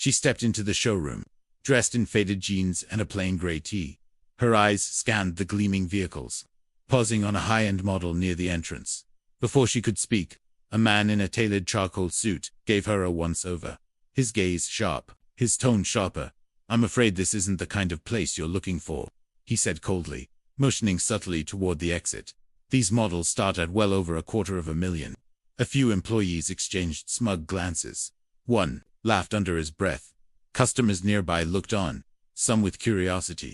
She stepped into the showroom, dressed in faded jeans and a plain gray tee. Her eyes scanned the gleaming vehicles, pausing on a high-end model near the entrance. Before she could speak, a man in a tailored charcoal suit gave her a once-over. His gaze sharp, his tone sharper. "I'm afraid this isn't the kind of place you're looking for," he said coldly, motioning subtly toward the exit. "These models start at well over $250,000. A few employees exchanged smug glances. One laughed under his breath. Customers nearby looked on, some with curiosity,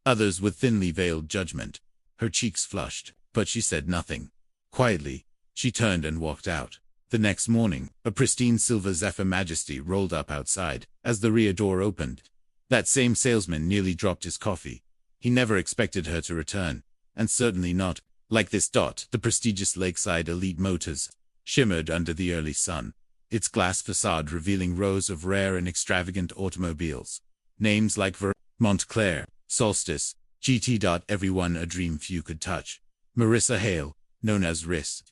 others with thinly veiled judgment. Her cheeks flushed, but she said nothing. Quietly, she turned and walked out. The next morning, a pristine silver Zephyr Majesty rolled up outside. As the rear door opened, that same salesman nearly dropped his coffee. He never expected her to return, and certainly not like this. The prestigious Lakeside Elite Motors shimmered under the early sun, its glass facade revealing rows of rare and extravagant automobiles. Names like Montclair, Solstice, GT. Everyone a dream few could touch. Marissa Hale, known as Riss.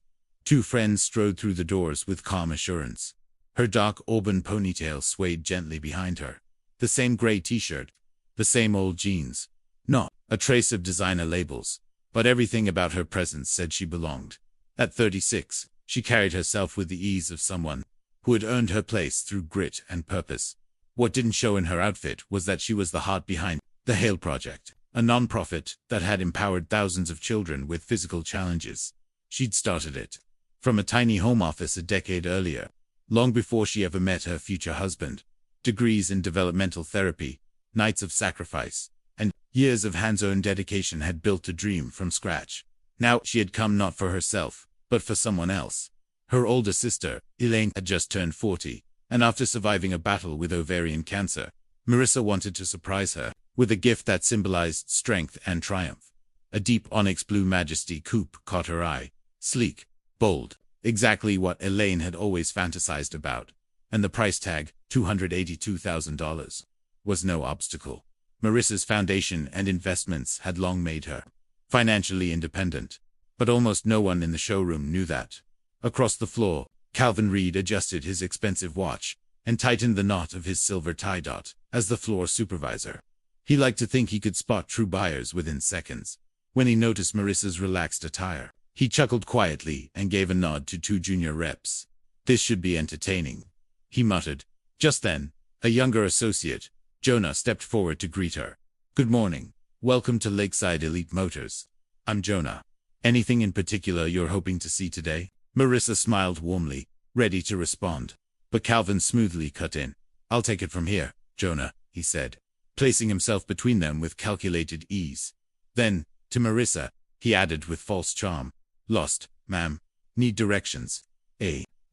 Two friends strode through the doors with calm assurance. Her dark auburn ponytail swayed gently behind her. The same gray t-shirt, the same old jeans. Not a trace of designer labels, but everything about her presence said she belonged. At 36, she carried herself with the ease of someone who had earned her place through grit and purpose. What didn't show in her outfit was that she was the heart behind the Hale Project, a nonprofit that had empowered thousands of children with physical challenges. She'd started it from a tiny home office a decade earlier, long before she ever met her future husband. Degrees in developmental therapy, nights of sacrifice, and years of hands-on dedication had built a dream from scratch. Now she had come not for herself, but for someone else. Her older sister, Elaine, had just turned 40, and after surviving a battle with ovarian cancer, Marissa wanted to surprise her with a gift that symbolized strength and triumph. A deep onyx blue Majesty coupe caught her eye. Sleek, bold, exactly what Elaine had always fantasized about. And the price tag, $282,000, was no obstacle. Marissa's foundation and investments had long made her financially independent, but almost no one in the showroom knew that. Across the floor, Calvin Reed adjusted his expensive watch and tightened the knot of his silver tie. As the floor supervisor, he liked to think he could spot true buyers within seconds. When he noticed Marissa's relaxed attire, he chuckled quietly and gave a nod to two junior reps. "This should be entertaining," he muttered. Just then, a younger associate, Jonah, stepped forward to greet her. "Good morning. Welcome to Lakeside Elite Motors. I'm Jonah. Anything in particular you're hoping to see today?" Marissa smiled warmly, ready to respond. But Calvin smoothly cut in. "I'll take it from here, Jonah," he said, placing himself between them with calculated ease. Then, to Marissa, he added with false charm, "Lost, ma'am. Need directions.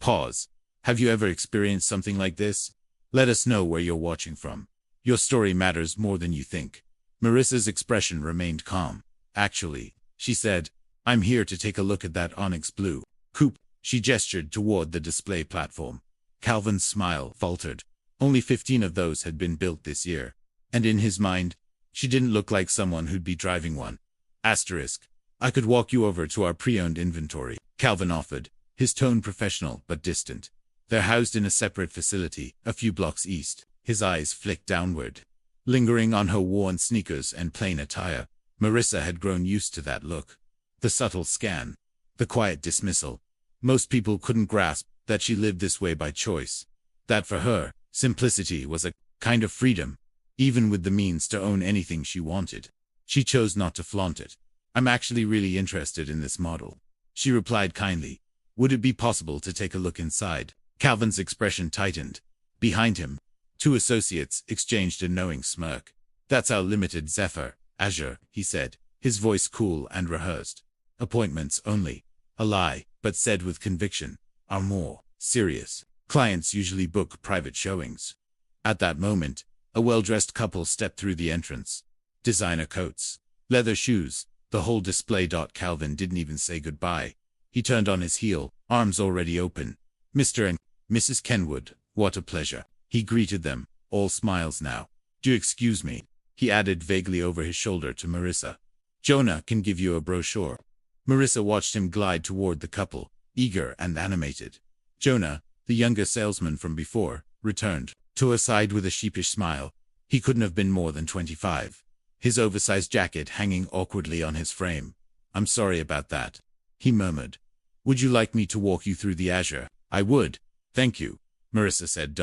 Pause. Have you ever experienced something like this? Let us know where you're watching from. Your story matters more than you think." Marissa's expression remained calm. "Actually," she said, "I'm here to take a look at that onyx blue coupe." She gestured toward the display platform. Calvin's smile faltered. Only 15 of those had been built this year. And in his mind, she didn't look like someone who'd be driving one. "I could walk you over to our pre-owned inventory," Calvin offered, his tone professional but distant. "They're housed in a separate facility, a few blocks east." His eyes flicked downward, lingering on her worn sneakers and plain attire. Marissa had grown used to that look. The subtle scan, the quiet dismissal. Most people couldn't grasp that she lived this way by choice. That for her, simplicity was a kind of freedom, even with the means to own anything she wanted. She chose not to flaunt it. "I'm actually really interested in this model," she replied kindly. "Would it be possible to take a look inside?" Calvin's expression tightened. Behind him, two associates exchanged a knowing smirk. "That's our limited Zephyr, Azure," he said, his voice cool and rehearsed. "Appointments only." A lie, but said with conviction. Our more serious clients usually book private showings. At that moment, a well-dressed couple stepped through the entrance. Designer coats, leather shoes, the whole display. Calvin didn't even say goodbye. He turned on his heel, arms already open. "Mr. and Mrs. Kenwood, what a pleasure." He greeted them, all smiles now. "Do excuse me," he added vaguely over his shoulder to Marissa. "Jonah can give you a brochure." Marissa watched him glide toward the couple, eager and animated. Jonah, the younger salesman from before, returned. to her side with a sheepish smile. He couldn't have been more than 25. His oversized jacket hanging awkwardly on his frame. "I'm sorry about that," he murmured. "Would you like me to walk you through the Azure?" "I would. Thank you," Marissa said,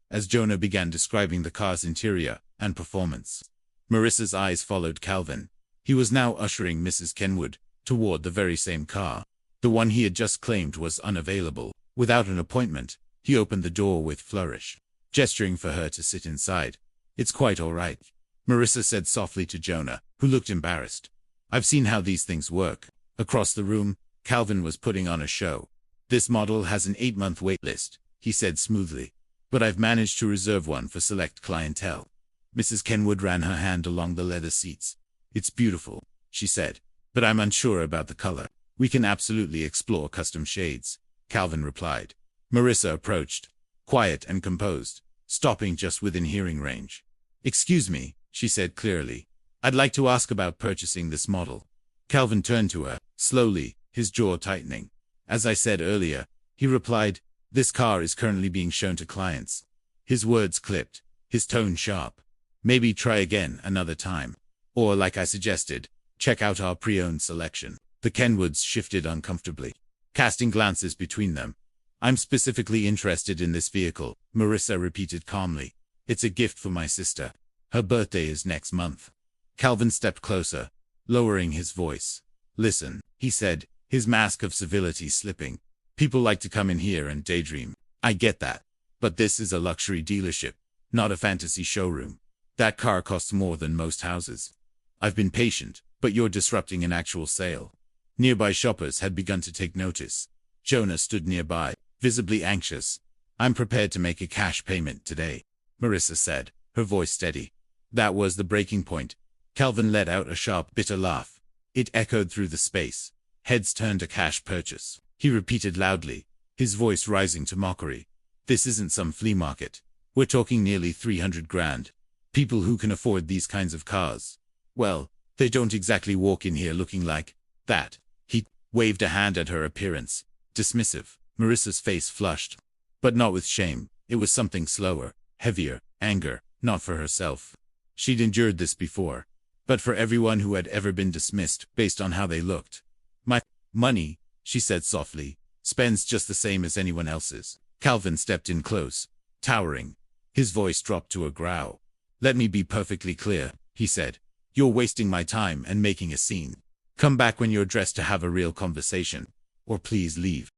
as Jonah began describing the car's interior and performance. Marissa's eyes followed Calvin. He was now ushering Mrs. Kenwood toward the very same car. The one he had just claimed was unavailable. Without an appointment, he opened the door with flourish, gesturing for her to sit inside. "It's quite all right," Marissa said softly to Jonah, who looked embarrassed. "I've seen how these things work." Across the room, Calvin was putting on a show. "This model has an 8-month wait list," he said smoothly. "But I've managed to reserve one for select clientele." Mrs. Kenwood ran her hand along the leather seats. "It's beautiful," she said, "but I'm unsure about the color." "We can absolutely explore custom shades," Calvin replied. Marissa approached, quiet and composed, stopping just within hearing range. "Excuse me," she said clearly. "I'd like to ask about purchasing this model." Calvin turned to her, slowly, his jaw tightening. "As I said earlier," he replied, "this car is currently being shown to clients." His words clipped, his tone sharp. "Maybe try again another time. Or, like I suggested, check out our pre-owned selection." The Kenwoods shifted uncomfortably, casting glances between them. "I'm specifically interested in this vehicle," Marissa repeated calmly. "It's a gift for my sister. Her birthday is next month." Calvin stepped closer, lowering his voice. "Listen," he said, his mask of civility slipping. "People like to come in here and daydream. I get that. But this is a luxury dealership, not a fantasy showroom. That car costs more than most houses. I've been patient, but you're disrupting an actual sale." Nearby shoppers had begun to take notice. Jonah stood nearby, visibly anxious. "I'm prepared to make a cash payment today," Marissa said, her voice steady. That was the breaking point. Calvin let out a sharp, bitter laugh. It echoed through the space. Heads turned to cash purchase. He repeated loudly, his voice rising to mockery. "This isn't some flea market. We're talking nearly 300 grand. People who can afford these kinds of cars, well, they don't exactly walk in here looking like that." He waved a hand at her appearance, dismissive. Marissa's face flushed, but not with shame. It was something slower, heavier, anger, not for herself. She'd endured this before, but for everyone who had ever been dismissed based on how they looked. "My money," she said softly, "spends just the same as anyone else's." Calvin stepped in close, towering. His voice dropped to a growl. "Let me be perfectly clear," he said. "You're wasting my time and making a scene. Come back when you're dressed to have a real conversation, or please leave."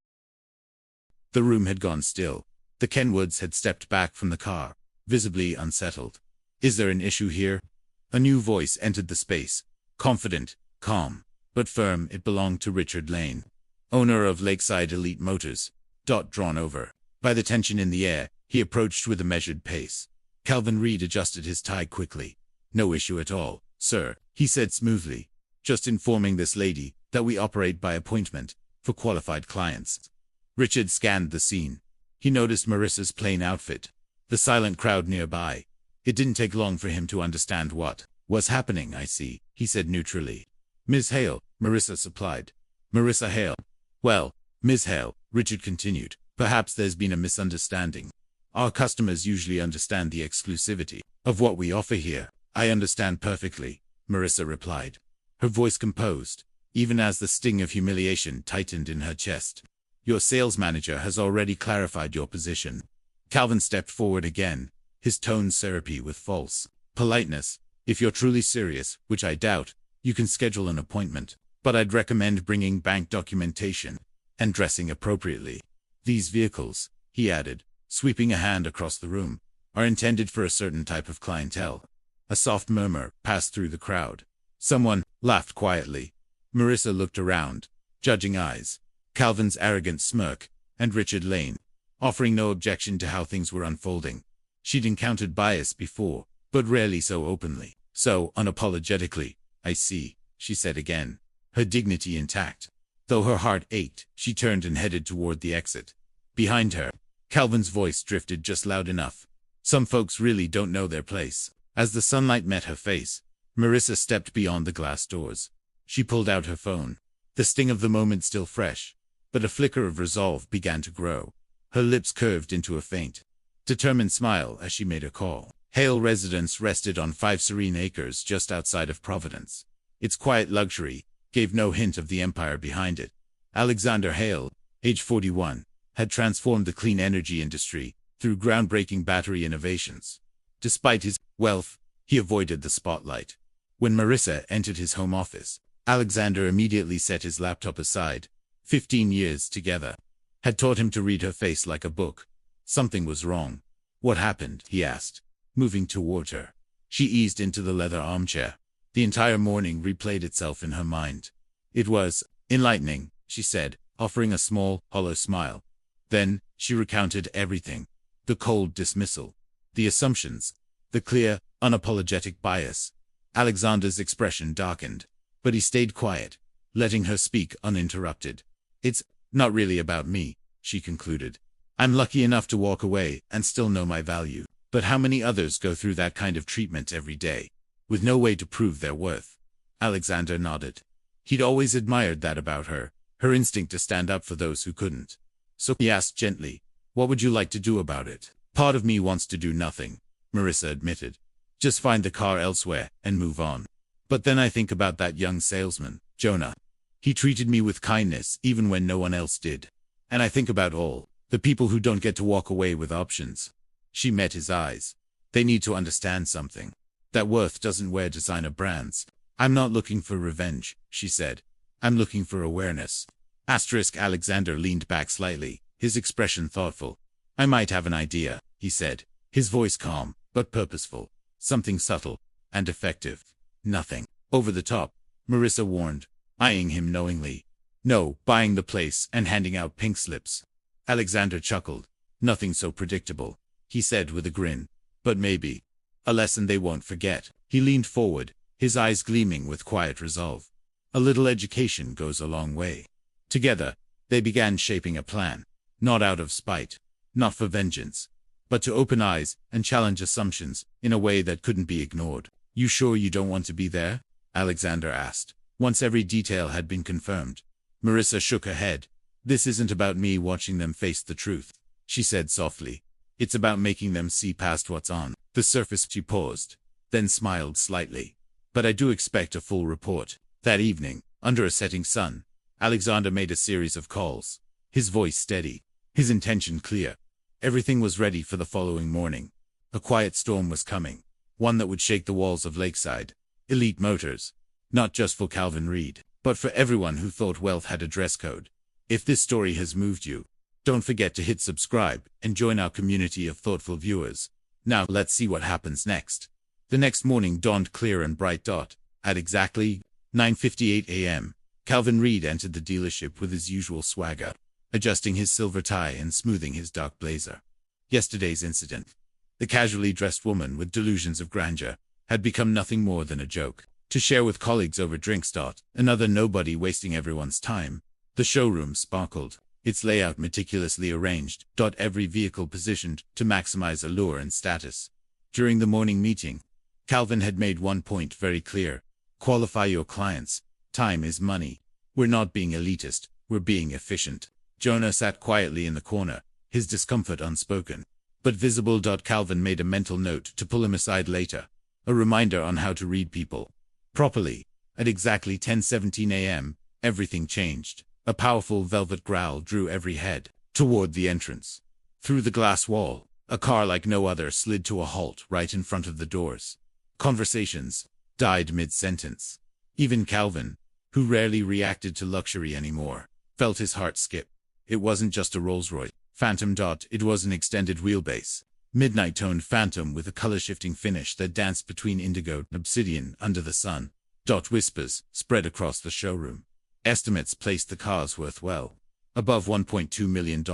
The room had gone still. The Kenwoods had stepped back from the car, visibly unsettled. "Is there an issue here?" A new voice entered the space, confident, calm, but firm. It belonged to Richard Lane, owner of Lakeside Elite Motors. Drawn over by the tension in the air, he approached with a measured pace. Calvin readjusted his tie quickly. "No issue at all, sir," he said smoothly. "Just informing this lady that we operate by appointment for qualified clients." Richard scanned the scene. He noticed Marissa's plain outfit, the silent crowd nearby. It didn't take long for him to understand what was happening. "I see," he said neutrally. "Ms. Hale," Marissa supplied. "Marissa Hale." "Well, Ms. Hale," Richard continued, "perhaps there's been a misunderstanding. Our customers usually understand the exclusivity of what we offer here." "I understand perfectly," Marissa replied, her voice composed, even as the sting of humiliation tightened in her chest. "Your sales manager has already clarified your position." Calvin stepped forward again, his tone syrupy with false politeness. "If you're truly serious, which I doubt, you can schedule an appointment, but I'd recommend bringing bank documentation and dressing appropriately. These vehicles," he added, sweeping a hand across the room, "are intended for a certain type of clientele." A soft murmur passed through the crowd. Someone laughed quietly. Marissa looked around, judging eyes, Calvin's arrogant smirk, and Richard Lane, offering no objection to how things were unfolding. She'd encountered bias before, but rarely so openly, so unapologetically. "I see," she said again, her dignity intact. Though her heart ached, she turned and headed toward the exit. Behind her, Calvin's voice drifted just loud enough. "Some folks really don't know their place." As the sunlight met her face, Marissa stepped beyond the glass doors. She pulled out her phone, the sting of the moment still fresh, but a flicker of resolve began to grow. Her lips curved into a faint determined smile as she made a call. Hale residence rested on 5 serene acres just outside of Providence. Its quiet luxury gave no hint of the empire behind it. Alexander Hale, age 41, had transformed the clean energy industry through groundbreaking battery innovations. Despite his wealth, he avoided the spotlight. When Marissa entered his home office, Alexander immediately set his laptop aside. 15 years together had taught him to read her face like a book. Something was wrong. What happened? He asked, moving toward her. She eased into the leather armchair. The entire morning replayed itself in her mind. It was enlightening, she said, offering a small, hollow smile. Then, she recounted everything. The cold dismissal, the assumptions, the clear, unapologetic bias. Alexander's expression darkened, but he stayed quiet, letting her speak uninterrupted. It's not really about me, she concluded. I'm lucky enough to walk away and still know my value. But how many others go through that kind of treatment every day, with no way to prove their worth? Alexander nodded. He'd always admired that about her, her instinct to stand up for those who couldn't. So he asked gently, what would you like to do about it? Part of me wants to do nothing, Marissa admitted. Just find the car elsewhere and move on. But then I think about that young salesman, Jonah. He treated me with kindness even when no one else did. And I think about all the people who don't get to walk away with options. She met his eyes. They need to understand something. That worth doesn't wear designer brands. I'm not looking for revenge, she said. I'm looking for awareness. Alexander leaned back slightly, his expression thoughtful. I might have an idea, he said, his voice calm, but purposeful. Something subtle and effective. Nothing over the top, Marissa warned, eyeing him knowingly. No, buying the place and handing out pink slips. Alexander chuckled. Nothing so predictable, he said with a grin. But maybe. A lesson they won't forget. He leaned forward, his eyes gleaming with quiet resolve. A little education goes a long way. Together, they began shaping a plan. Not out of spite, not for vengeance, but to open eyes and challenge assumptions in a way that couldn't be ignored. You sure you don't want to be there? Alexander asked, once every detail had been confirmed. Marissa shook her head. This isn't about me watching them face the truth, she said softly. It's about making them see past what's on the surface. She paused, then smiled slightly. But I do expect a full report. That evening, under a setting sun, Alexander made a series of calls, his voice steady, his intention clear. Everything was ready for the following morning. A quiet storm was coming, one that would shake the walls of Lakeside. Elite Motors. Not just for Calvin Reed, but for everyone who thought wealth had a dress code. If this story has moved you, don't forget to hit subscribe and join our community of thoughtful viewers. Now let's see what happens next. The next morning dawned clear and bright. At exactly 9:58 a.m., Calvin Reed entered the dealership with his usual swagger, adjusting his silver tie and smoothing his dark blazer. Yesterday's incident. The casually dressed woman with delusions of grandeur had become nothing more than a joke to share with colleagues over drinks. Another nobody wasting everyone's time. The showroom sparkled, its layout meticulously arranged. Every vehicle positioned to maximize allure and status. During the morning meeting, Calvin had made one point very clear. Qualify your clients. Time is money. We're not being elitist, we're being efficient. Jonah sat quietly in the corner, his discomfort unspoken, but visible. Calvin made a mental note to pull him aside later, a reminder on how to read people properly. At exactly 10:17 a.m., everything changed. A powerful velvet growl drew every head toward the entrance. Through the glass wall, a car like no other slid to a halt right in front of the doors. Conversations died mid-sentence. Even Calvin, who rarely reacted to luxury anymore, felt his heart skip. It wasn't just a Rolls Royce Phantom. It was an extended wheelbase, midnight-toned Phantom with a color-shifting finish that danced between indigo and obsidian under the sun. Whispers spread across the showroom. Estimates placed the car's worth well above $1.2 million.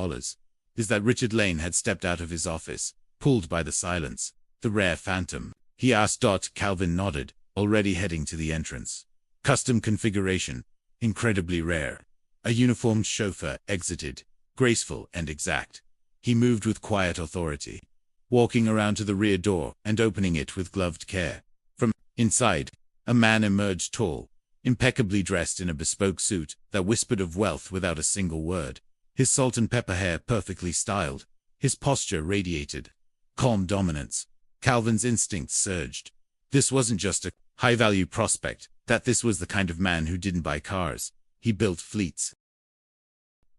Is that Richard Lane had stepped out of his office, pulled by the silence. The rare Phantom, he asked. Calvin nodded, already heading to the entrance. Custom configuration, incredibly rare. A uniformed chauffeur exited, graceful and exact. He moved with quiet authority, walking around to the rear door and opening it with gloved care. From inside, a man emerged, tall, impeccably dressed in a bespoke suit that whispered of wealth without a single word. His salt and pepper hair perfectly styled, his posture radiated calm dominance. Calvin's instincts surged. This wasn't just a high-value prospect, this was the kind of man who didn't buy cars. He built fleets.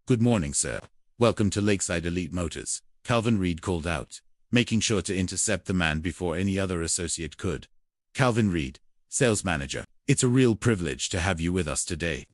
"Good morning, sir. Welcome to Lakeside Elite Motors," Calvin Reed called out, making sure to intercept the man before any other associate could. "Calvin Reed, sales manager. It's a real privilege to have you with us today."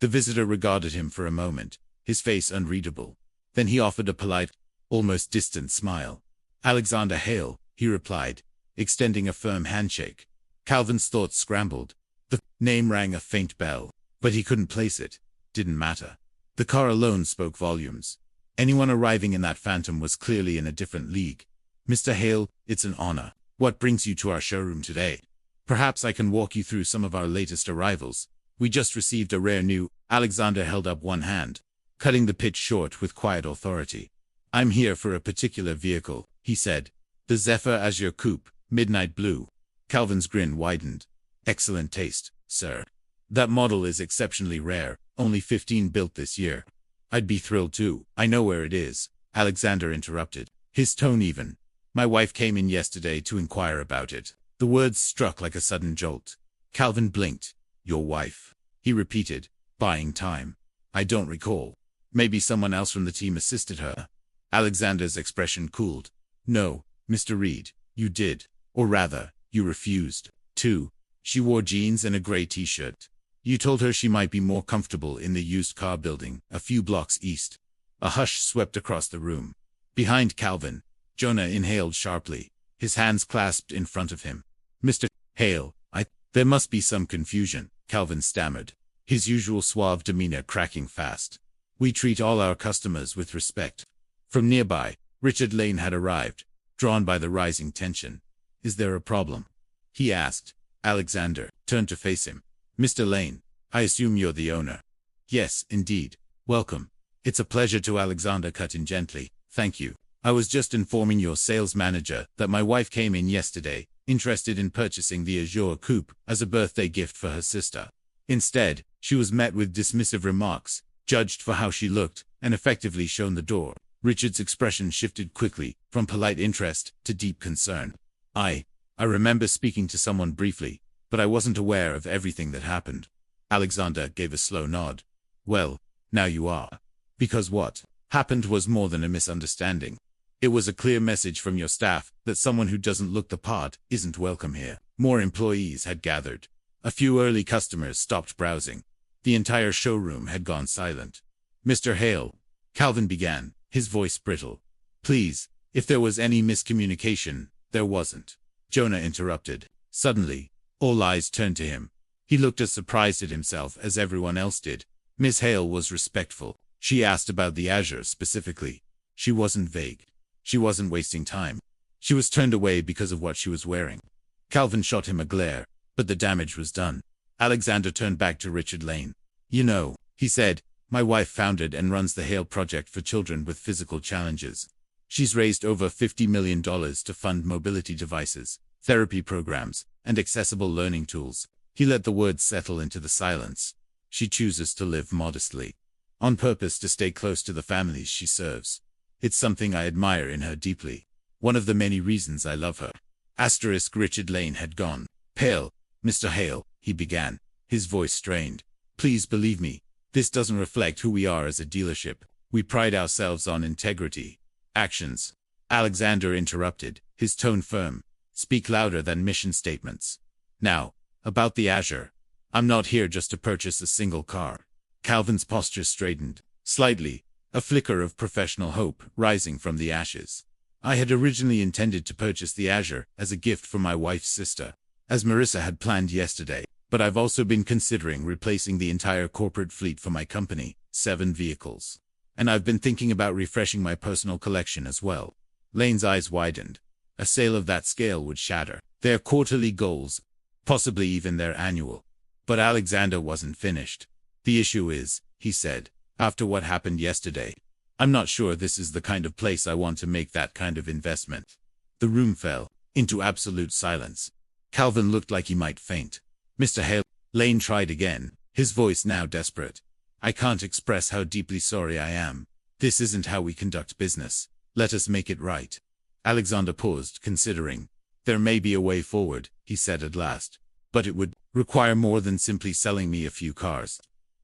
The visitor regarded him for a moment, his face unreadable. Then he offered a polite, almost distant smile. "Alexander Hale," he replied, extending a firm handshake. Calvin's thoughts scrambled. The name rang a faint bell, but he couldn't place it. Didn't matter. The car alone spoke volumes. Anyone arriving in that Phantom was clearly in a different league. "Mr. Hale, it's an honor. What brings you to our showroom today? Perhaps I can walk you through some of our latest arrivals. We just received a rare new—" Alexander held up one hand, cutting the pitch short with quiet authority. "I'm here for a particular vehicle," he said. "The Zephyr Azure Coupe, midnight blue." Calvin's grin widened. "Excellent taste, sir. That model is exceptionally rare, only 15 built this year." "I'd be thrilled too. I know where it is," Alexander interrupted, his tone even. "My wife came in yesterday to inquire about it." The words struck like a sudden jolt. Calvin blinked. "Your wife," he repeated, buying time. "I don't recall. Maybe someone else from the team assisted her." Alexander's expression cooled. "No, Mr. Reed, you did. Or rather, you refused to. She wore jeans and a gray t-shirt. You told her she might be more comfortable in the used car building, a few blocks east." A hush swept across the room. Behind Calvin, Jonah inhaled sharply, his hands clasped in front of him. "Mr. Hale, there must be some confusion," Calvin stammered, his usual suave demeanor cracking fast. "We treat all our customers with respect." From nearby, Richard Lane had arrived, drawn by the rising tension. "Is there a problem?" he asked. Alexander turned to face him. "Mr. Lane, I assume you're the owner." "Yes, indeed. Welcome." "It's a pleasure," to Alexander cut in gently. "Thank you. I was just informing your sales manager that my wife came in yesterday, interested in purchasing the Azure Coupe as a birthday gift for her sister. Instead, she was met with dismissive remarks, judged for how she looked, and effectively shown the door." Richard's expression shifted quickly, from polite interest to deep concern. I remember speaking to someone briefly, but I wasn't aware of everything that happened." Alexander gave a slow nod. "Well, now you are. Because what happened was more than a misunderstanding. It was a clear message from your staff that someone who doesn't look the part isn't welcome here." More employees had gathered. A few early customers stopped browsing. The entire showroom had gone silent. "Mr. Hale," Calvin began, his voice brittle. "Please, if there was any miscommunication, there wasn't." Jonah interrupted. Suddenly, all eyes turned to him. He looked as surprised at himself as everyone else did. Miss Hale was respectful. She asked about the Azure specifically. She wasn't vague. She wasn't wasting time. She was turned away because of what she was wearing. Calvin shot him a glare, but the damage was done. Alexander turned back to Richard Lane. "You know," he said, "my wife founded and runs the Hale Project for children with physical challenges. She's raised over $50 million to fund mobility devices, therapy programs, and accessible learning tools." He let the words settle into the silence. "She chooses to live modestly, on purpose to stay close to the families she serves. It's something I admire in her deeply. One of the many reasons I love her." Richard Lane had gone pale. "Mr. Hale," he began, his voice strained. "Please believe me, this doesn't reflect who we are as a dealership. We pride ourselves on integrity. Actions." Alexander interrupted, his tone firm. "Speak louder than mission statements. Now, about the Azure. I'm not here just to purchase a single car." Calvin's posture straightened slightly, a flicker of professional hope rising from the ashes. "I had originally intended to purchase the Azure as a gift for my wife's sister, as Marissa had planned yesterday, but I've also been considering replacing the entire corporate fleet for my company, 7 vehicles. And I've been thinking about refreshing my personal collection as well." Lane's eyes widened. A sale of that scale would shatter their quarterly goals, possibly even their annual. But Alexander wasn't finished. "The issue is," he said, "after what happened yesterday, I'm not sure this is the kind of place I want to make that kind of investment." The room fell into absolute silence. Calvin looked like he might faint. "Mr. Hale," Lane tried again, his voice now desperate. "I can't express how deeply sorry I am. This isn't how we conduct business. Let us make it right." Alexander paused, considering. There may be a way forward, he said at last. But it would require more than simply selling me a few cars.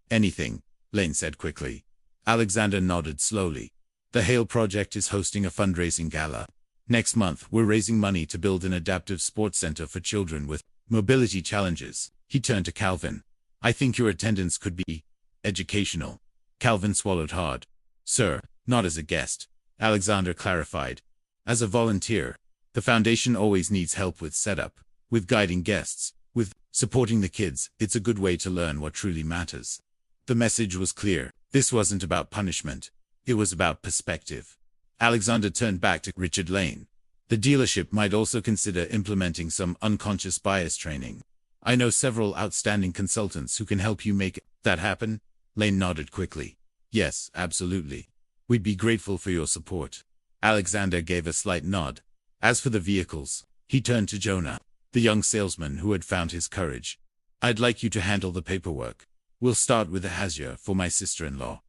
Anything, Lane said quickly. Alexander nodded slowly. The Hale Project is hosting a fundraising gala. Next month, we're raising money to build an adaptive sports center for children with mobility challenges. He turned to Calvin. I think your attendance could be educational. Calvin swallowed hard. Sir, not as a guest, Alexander clarified. As a volunteer. The foundation always needs help with setup, with guiding guests, with supporting the kids. It's a good way to learn what truly matters. The message was clear. This wasn't about punishment. It was about perspective. Alexander turned back to Richard Lane. The dealership might also consider implementing some unconscious bias training. I know several outstanding consultants who can help you make that happen. Lane nodded quickly. Yes, absolutely. We'd be grateful for your support. Alexander gave a slight nod. As for the vehicles, he turned to Jonah, the young salesman who had found his courage. I'd like you to handle the paperwork. We'll start with a Hazia for my sister-in-law.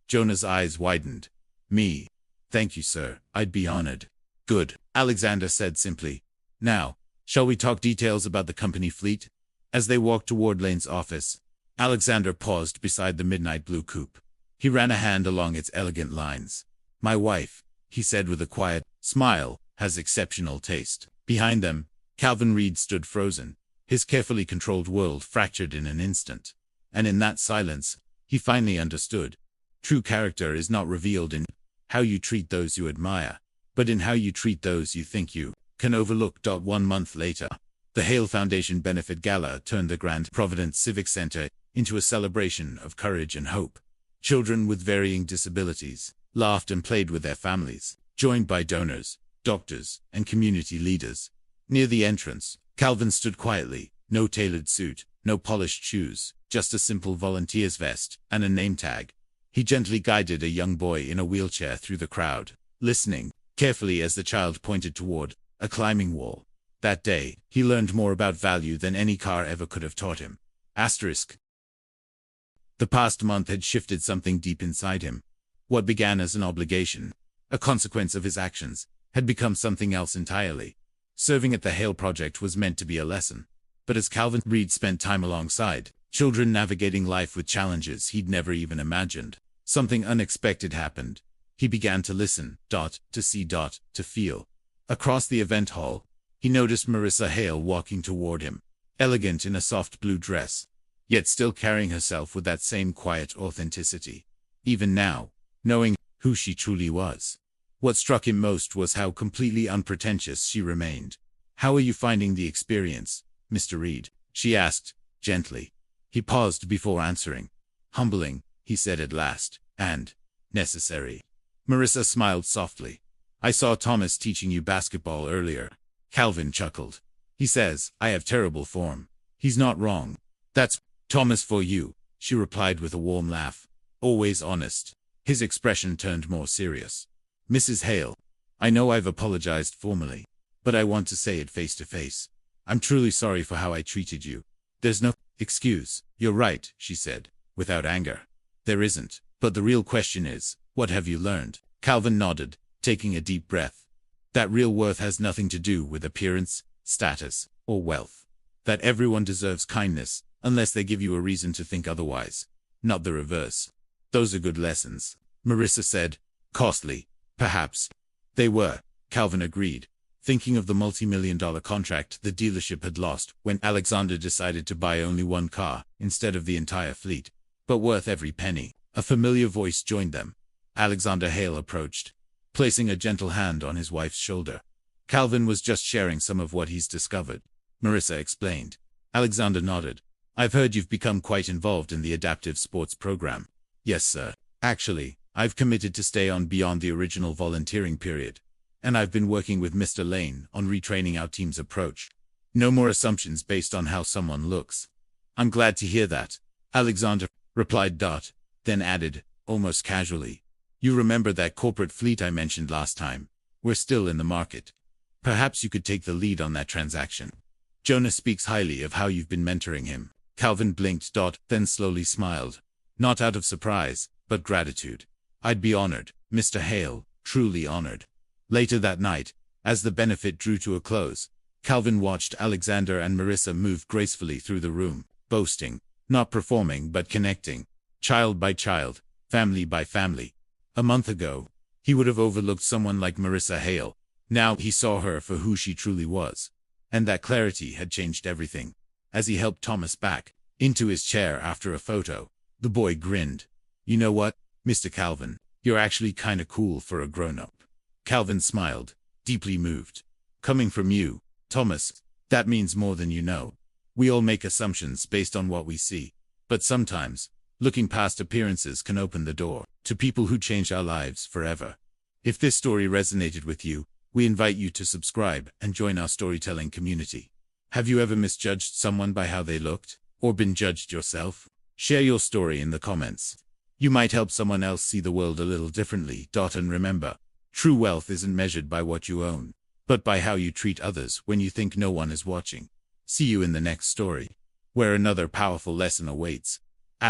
Jonah's eyes widened. Me? Thank you, sir. I'd be honored. Good, Alexander said simply. Now, shall we talk details about the company fleet? As they walked toward Lane's office, Alexander paused beside the midnight blue coupe. He ran a hand along its elegant lines. My wife, he said with a quiet smile, has exceptional taste. Behind them, Calvin Reed stood frozen, his carefully controlled world fractured in an instant. And in that silence, he finally understood. True character is not revealed in how you treat those you admire, but in how you treat those you think you can overlook. 1 month later, the Hale Foundation Benefit Gala turned the Grand Providence Civic Center into a celebration of courage and hope. Children with varying disabilities laughed and played with their families, joined by donors, doctors, and community leaders. Near the entrance, Calvin stood quietly, no tailored suit, no polished shoes, just a simple volunteer's vest and a name tag. He gently guided a young boy in a wheelchair through the crowd, listening carefully as the child pointed toward a climbing wall. That day, he learned more about value than any car ever could have taught him. The past month had shifted something deep inside him. What began as an obligation, a consequence of his actions, had become something else entirely. Serving at the Hale Project was meant to be a lesson. But as Calvin Reed spent time alongside children navigating life with challenges he'd never even imagined, something unexpected happened. He began to listen, to see, to feel. Across the event hall, he noticed Marissa Hale walking toward him, elegant in a soft blue dress, yet still carrying herself with that same quiet authenticity. Even now, knowing who she truly was. What struck him most was how completely unpretentious she remained. How are you finding the experience, Mr. Reed? She asked, gently. He paused before answering. Humbling, he said at last, and necessary. Marissa smiled softly. I saw Thomas teaching you basketball earlier. Calvin chuckled. He says, I have terrible form. He's not wrong. That's Thomas for you, she replied with a warm laugh. Always honest. His expression turned more serious. Mrs. Hale, I know I've apologized formally, but I want to say it face to face. I'm truly sorry for how I treated you. There's no excuse. You're right, she said, without anger. There isn't, but the real question is, what have you learned? Calvin nodded, taking a deep breath. That real worth has nothing to do with appearance, status, or wealth. That everyone deserves kindness, unless they give you a reason to think otherwise. Not the reverse. Those are good lessons, Marissa said. Costly, perhaps. They were, Calvin agreed, thinking of the multi-million-dollar contract the dealership had lost when Alexander decided to buy only one car instead of the entire fleet. But worth every penny. A familiar voice joined them. Alexander Hale approached, placing a gentle hand on his wife's shoulder. Calvin was just sharing some of what he's discovered, Marissa explained. Alexander nodded. I've heard you've become quite involved in the adaptive sports program. Yes, sir. Actually, I've committed to stay on beyond the original volunteering period. And I've been working with Mr. Lane on retraining our team's approach. No more assumptions based on how someone looks. I'm glad to hear that, Alexander replied. Then added, almost casually. You remember that corporate fleet I mentioned last time? We're still in the market. Perhaps you could take the lead on that transaction. Jonah speaks highly of how you've been mentoring him. Calvin blinked, then slowly smiled. Not out of surprise, but gratitude. I'd be honored, Mr. Hale, truly honored. Later that night, As the benefit drew to a close, Calvin watched Alexander and Marissa move gracefully through the room, boasting, not performing but connecting, child by child, family by family. A month ago, he would have overlooked someone like Marissa Hale. Now he saw her for who she truly was. And that clarity had changed everything. As he helped Thomas back into his chair after a photo, the boy grinned. "You know what, Mr. Calvin, you're actually kinda cool for a grown-up." Calvin smiled, deeply moved. "Coming from you, Thomas, that means more than you know. We all make assumptions based on what we see. But sometimes, looking past appearances can open the door to people who change our lives forever." If this story resonated with you, we invite you to subscribe and join our storytelling community. Have you ever misjudged someone by how they looked, or been judged yourself? Share your story in the comments. You might help someone else see the world a little differently. And remember, true wealth isn't measured by what you own, but by how you treat others when you think no one is watching. See you in the next story, where another powerful lesson awaits. **